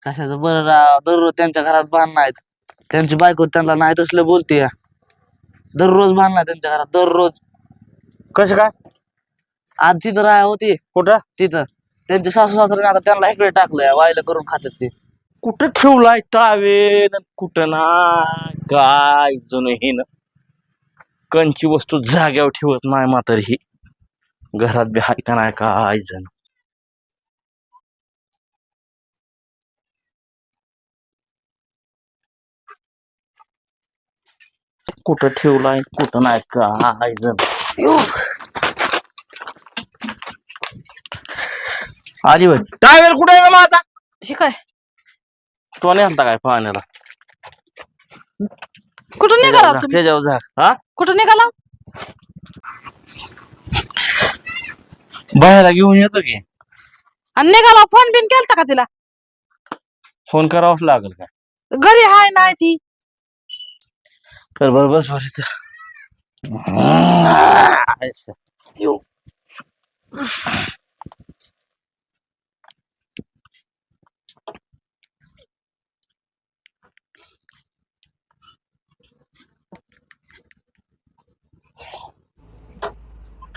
कशाचं बरं राव, दररोज त्यांच्या घरात भांडण आहेत. त्यांची बायको त्यांना नाही तसलं बोलते. दररोज भांडण आहे त्यांच्या घरात, दररोज. कसं काय? आज तिथं राहा होती कुठं तिथं त्यांचे सासू सासरे आता त्यांना इकडे टाकलंय, वायला करून खातात ते. कुठं ठेवलाय टावेल कुठं ना काय जण हे ना कंची वस्तू जाग्यावर ठेवत नाही मात्र ही घरात बी हाय का नाही काय जण. कुठं ठेवलाय कुठं नाही काय जण. आली बाई टावेल कुठे आहे का माझा? शिकाय तो नाही आणता काय पाण्याला? कुठून निघाला तुम्ही? त्याच्यावर जा. हा कुठून निघाला? बाहेर घेऊन येतो की. आणि निघाला फोन बिन केलता का तिला? फोन करावाच लागेल काय? घरी हाय नाही ती. तर बरोबर सॉरी.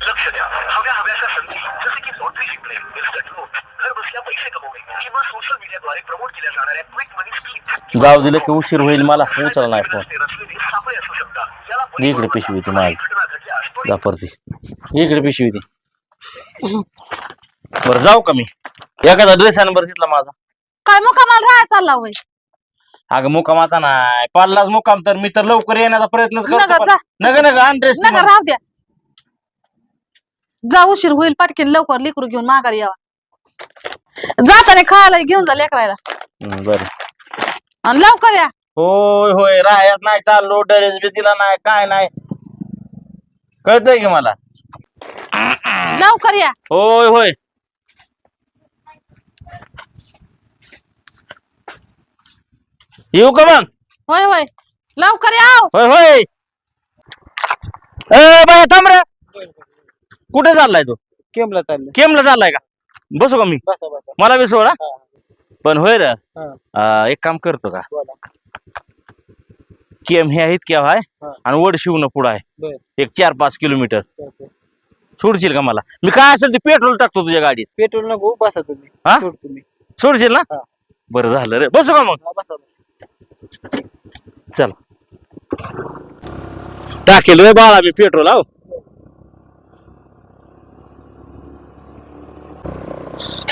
लक्ष द्या, हव्याशा संधी जसे की लॉटरी जिंकणे, इन्स्टंट नोट, घर बसल्या पैसे कमवणे किंवा सोशल मीडियाद्वारे प्रमोट केल्या जाणाऱ्या क्विक मनी स्कीम. जाऊ दिलं की उशीर होईल, मला उचलला नाही फोन. नसलेली सापळे असू शकतात. याला इकडे पिशवी ती माझी घटना घडल्यास त्वरित जापरती. इकडे पिशवी ती. बरं जाऊ का मी? एखादा ड्रेस नंबर घेतला माझा. काय मुकामाला राहायला चालला होय? अगं मुकाम आता नाही पाडलाच मुकाम, तर मी तर लवकर येण्याचा प्रयत्न नका करतो. जा. नग नग ड्रेस नका राहू द्या. जा उशीर होईल, पटकेन लवकर लेकरू घेऊन माघारी यावा. जाताना खायला घेऊन जा लेकरायला. बरं. आणि लवकर या. होय होय राहत नाही चाललो, ड्रेस बी दिला नाही काय नाही, कळतंय की मला. लवकर या. होय होय. येऊ का मग? होय होय लवकर या. होय होय. ए बाय थांब रे. कुठे चाललाय तू? केमला चाललं. केमला चाललाय का? बसू का मी? बसा बसा. मला बी सोडा. पण होय रे, हा. एक काम करतो का? बोला. केम हे आहेत क्या आहे हा. आणि वड शिवणं पुढं आहे, बर. एक 4-5 किलोमीटर. सोडशील का मला? मी काय असेल ते पेट्रोल टाकतो तुझ्या गाडीत. पेट्रोल नको, बसा तुम्ही. हा? तुम्ही सोडशील ना? हा. बरं झालं रे, बसू का मग? बसा. चल टाकेल रे बाळा मी पेट्रोल. आहो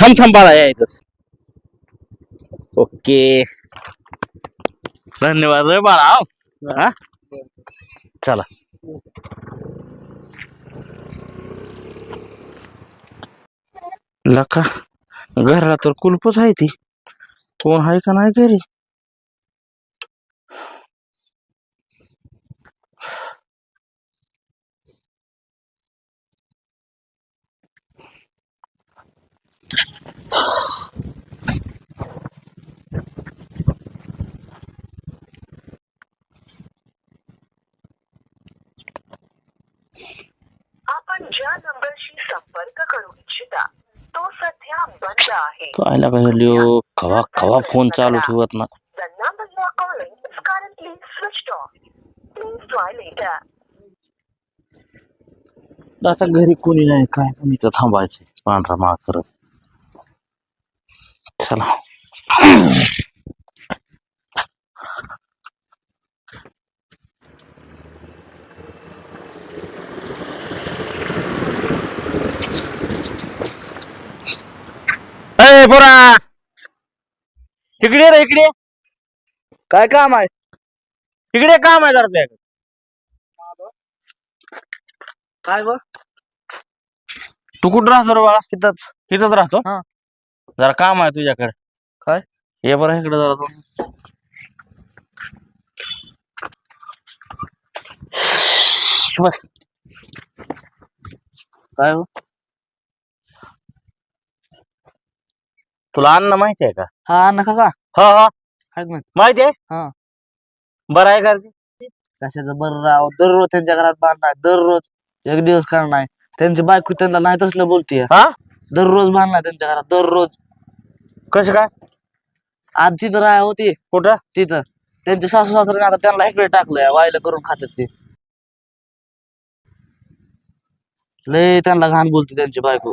थांब थांब बाळा यायचं. ओके धन्यवाद रे बाळा. आहो हा चला. लका घराला तर कुलपच आहे, ती कोण आहे का नाही घरी? आपण ज्या नंबरशी संपर्क करू इच्छिता तो सध्या बंद आहे. काय लागा कवा कवा फोन चालू ठेवत ना. The number you are calling is currently switched off. Please try later. आता घरी कोणी नाही काय, पण इथं थांबायचे पांढरा माग करत. चला पोरा इकडे रे, इकडे काय काम आहे? इकडे काम आहे जरा तुझ्याकडे. काय बघ तू कुठं राहतो रे बाळा? तिथंच. इथंच राहतो. हा. जरा काम आहे तुझ्याकडे. काय? ये बरं इकडे जरा तू. बस. काय हो? तुला अन्न माहिती आहे का? हा नका का? हा हा आहेत ना. माहिती आहे. हा. बरं आहे का? कशाचं बरं राव, दररोज त्यांच्या घरात भांडण आहे, दररोज. एक दिवस कारण नाही. त्यांची बायको त्यांना नाही तसलं बोलतीये. हा दररोज भांडण आहे त्यांच्या घरात, दररोज. कसं काय? आज तिथं राहा होती कुठं? तिथं त्यांचे सासू सासरे आता त्यांना इकडे टाकलंय वायला करून खातात ते लय त्यांना घाण बोलते त्यांची बायको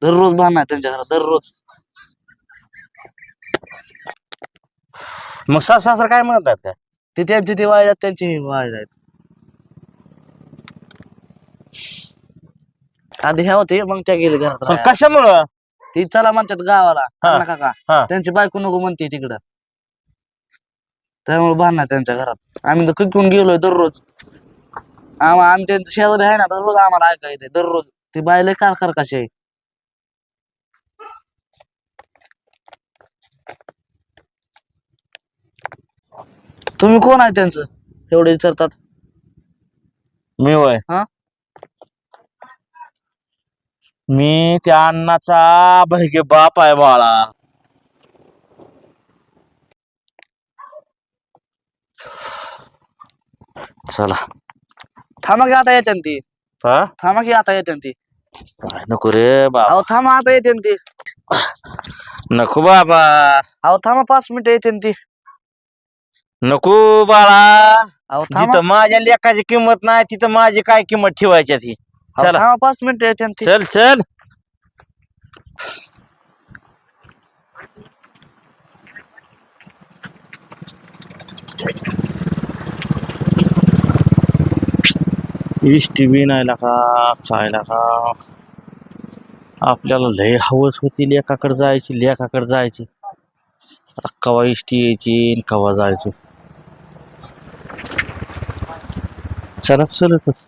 दररोज भांडणार त्यांच्या घरात दररोज मग सासू सासरा काय म्हणतात काय? ते त्यांची ती वाळल्यात त्यांची वाळ आहेत आधी ह्या होते मग त्या गेले घरात पण राहायला. कशामुळं? ती चला म्हणतात गावाला हा. अण्णा काका हा. त्यांची बायको नको म्हणते तिकडं त्यामुळे बांधणार त्यांच्या घरात आम्ही तर किकून गेलोय दररोज आम्ही त्यांचं शेजारी आहे ना दररोज आम्हाला ऐका येते दररोज ती बायला कार कशी आहे तुम्ही कोण आहे त्यांचं एवढे विचारतात मी होय हा? मी त्या अण्णाचा बहिगे बाप आहे बाळा. चला थांबा की आता येते ती हा थांबा की आता येते ती काय नको रे बाबा. अहो थांबा आता येते ती नको बाबा अहो थांबा 5 मिनिटं येते ती नको बाळा. अहो थांबा जिथं माझ्या लेखाची किंमत नाही तिथं माझी काय किंमत ठेवायची ती. अहो, चला थांबा 5 मिनिटं येते ती चल चल. इष्टी बी नाही का काय का आपल्याला लय हवस होती लेखाकडे जायची आता कवा इष्टी यायची कवा जायचो चला चलतच